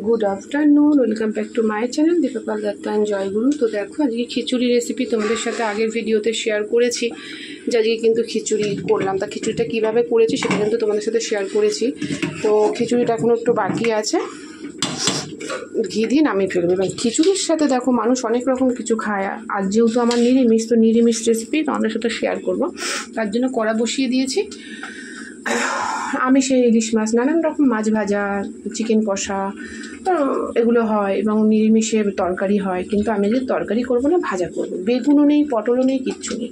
Good afternoon, welcome back to my channel Deepa Dutta and জয়গুরু। তো দেখো আজকে খিচুড়ি রেসিপি তোমাদের সাথে আগের ভিডিওতে শেয়ার করেছি যে আজকে কিন্তু খিচুড়ি করলাম। তা খিচুড়িটা কীভাবে করেছি সেটা কিন্তু তোমাদের সাথে শেয়ার করেছি। তো খিচুড়িটা এখনও একটু বাকি আছে, ঘি দিয়ে নামিয়ে ফেলবে। এবং খিচুড়ির সাথে দেখো মানুষ অনেক রকম কিছু খায়, আর যেহেতু আমার নিরামিষ, তো নিরামিষ রেসিপি তোমাদের সাথে শেয়ার করব। তার জন্য কড়া বসিয়ে দিয়েছি। আমি সেই ইলিশ মাছ, নানান রকম মাছ ভাজা, চিকেন কষা এগুলো হয়, এবং নিরামিষের তরকারি হয়। কিন্তু আমি যে তরকারি করব না, ভাজা করব। বেগুনও নেই, পটলও নেই, কিচ্ছু নেই।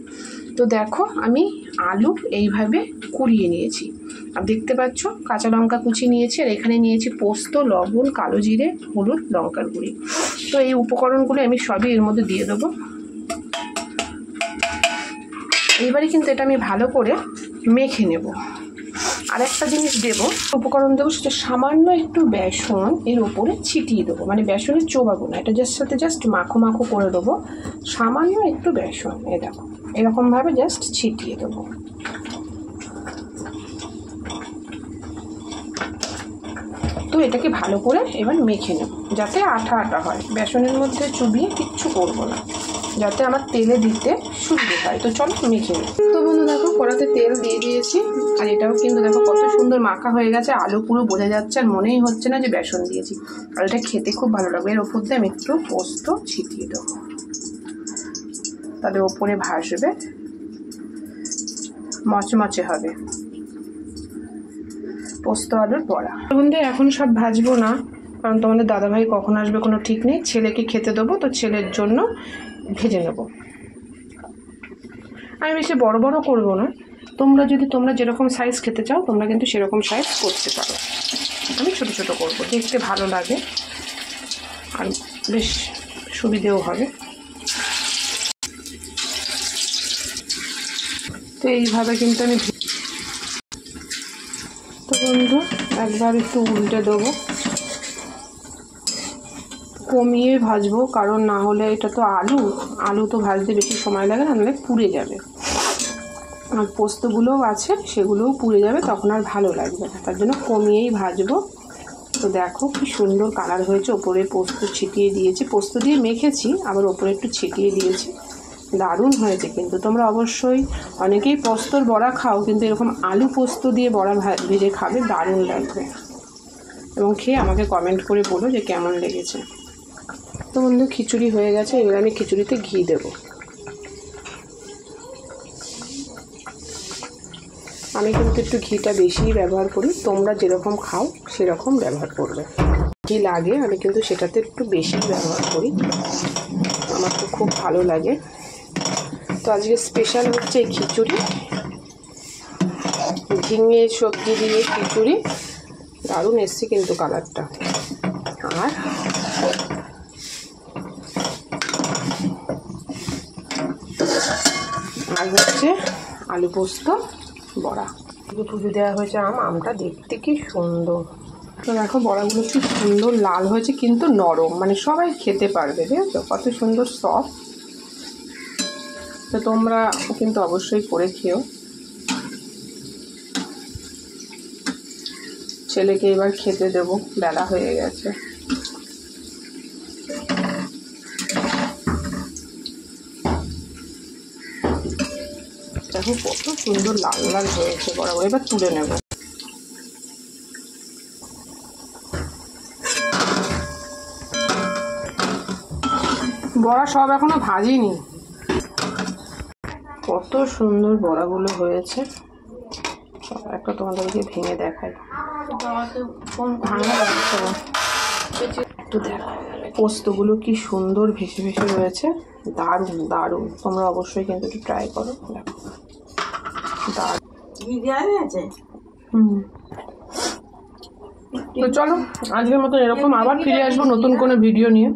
তো দেখো আমি আলু এইভাবে কুড়িয়ে নিয়েছি, আর দেখতে পাচ্ছ কাঁচা লঙ্কা কুচি নিয়েছি, আর এখানে নিয়েছি পোস্ত, লবণ, কালো জিরে, হলুদ, লঙ্কার গুঁড়ি। তো এই উপকরণগুলো আমি সবই এর মধ্যে দিয়ে দেবো। এইবারে কিন্তু এটা আমি ভালো করে মেখে নেব। আর একটা জিনিস দেবো, উপকরণ দেবো, সেটা সামান্য একটু বেসন এর ওপরে ছিটিয়ে দেবো। মানে বেসনের চোবাবো না, এটা সাথে জাস্ট মাখো মাখো করে দেবো। সামান্য একটু বেসন এই দেখো এরকমভাবে জাস্ট ছিটিয়ে দেবো। তো এটাকে ভালো করে এবার মেখে নেব, যাতে আঠা আঠা হয়। বেসনের মধ্যে চুবিয়ে কিচ্ছু করবো না, যাতে আমার তেলে দিতে সুবিধে হয়। তো চলো মেখে নিই। তো বন্ধু দেখো কড়াতে তেল দিয়ে দিয়েছি, আর এটাও কিন্তু দেখো কত সুন্দর মাখা হয়ে গেছে। আলু পুরো বোঝা যাচ্ছে, আর মনেই হচ্ছে না যে বেসন দিয়েছি। আর এটা খেতে খুব ভালো লাগবে। এর ওপর দিয়ে আমি একটু পোস্ত ছিটিয়ে দেবো, তাহলে ওপরে ভাসবে, মচমচে হবে পোস্ত আলুর বড়া। বন্ধু এখন সব ভাজবো না, কারণ তোমাদের দাদাভাই কখন আসবে কোনো ঠিক নেই। ছেলেকে খেতে দেবো, তো ছেলের জন্য ভেজে নেব। আমি বেশি বড় বড় করবো না, তোমরা যেরকম সাইজ খেতে চাও তোমরা কিন্তু সেরকম সাইজ করতে পারো। আমি ছোট ছোট করবো, দেখতে ভালো লাগে আর বেশ সুবিধেও হবে। তো এইভাবে কিন্তু আমি, তো বন্ধু একবার একটু উল্টে দেবো, কমিয়ে ভাজবো, কারণ না হলে এটা তো আলু তো ভাজতে বেশি সময় লাগে না, নাহলে পুড়ে যাবে। আর পোস্তগুলোও আছে, সেগুলোও পুড়ে যাবে, তখন আর ভালো লাগবে না। তার জন্য কমিয়েই ভাজবো। তো দেখো কি সুন্দর কালার হয়েছে। ওপরে পোস্ত ছিটিয়ে দিয়েছি, পোস্ত দিয়ে মেখেছি, আবার ওপরে একটু ছিটিয়ে দিয়েছি। দারুণ হয়েছে কিন্তু। তোমরা অবশ্যই, অনেকেই পোস্তর বড়া খাও, কিন্তু এরকম আলু পোস্ত দিয়ে বড়া ভেজে খাবে, দারুণ লাগবে। এবং খেয়ে আমাকে কমেন্ট করে বলো যে কেমন লেগেছে। তো বন্ধু খিচুড়ি হয়ে গেছে, এবার আমি খিচুড়িতে ঘি দেবো। আমি কিন্তু একটু ঘিটা বেশিই ব্যবহার করি, তোমরা যেরকম খাও সেরকম ব্যবহার করবে। ঘি লাগে, আমি কিন্তু সেটাতে একটু বেশি ব্যবহার করি, আমার তো খুব ভালো লাগে। তো আজকে স্পেশাল হচ্ছে এই খিচুড়ি, ঝিঙে সবজি দিয়ে খিচুড়ি, দারুণ এসছে কিন্তু কালারটা। আর হচ্ছে আলু পোস্ত বড়া। পুজো দেওয়া হয়েছে আমটা দেখতে কি সুন্দর। তো দেখো বড়াগুলো কি সুন্দর লাল হয়েছে, কিন্তু নরম, মানে সবাই খেতে পারবে, বুঝেছো কত সুন্দর সফট। তো তোমরা কিন্তু অবশ্যই করে খেও। ছেলেকে এবার খেতে দেবো, বেলা হয়ে গেছে। দেখো কত সুন্দর লাল লাল হয়েছে বরাবর। এবার তুলে নেব। বড়া সব এখনো ভাজিনি, কত সুন্দর বড়াগুলো হয়েছে। একটা তোমাদেরকে ভেঙে দেখাই, ভাঙা যাচ্ছে না। একটু দেখো পোস্তগুলো কি সুন্দর ভেসে ভেসে রয়েছে, দারুণ দারুণ। তোমরা অবশ্যই কিন্তু একটু ট্রাই করো, দেখো দারুণ। তো চলো আজকের মতো এরকম আবার ফিরে আসবো নতুন কোনো ভিডিও নিয়ে।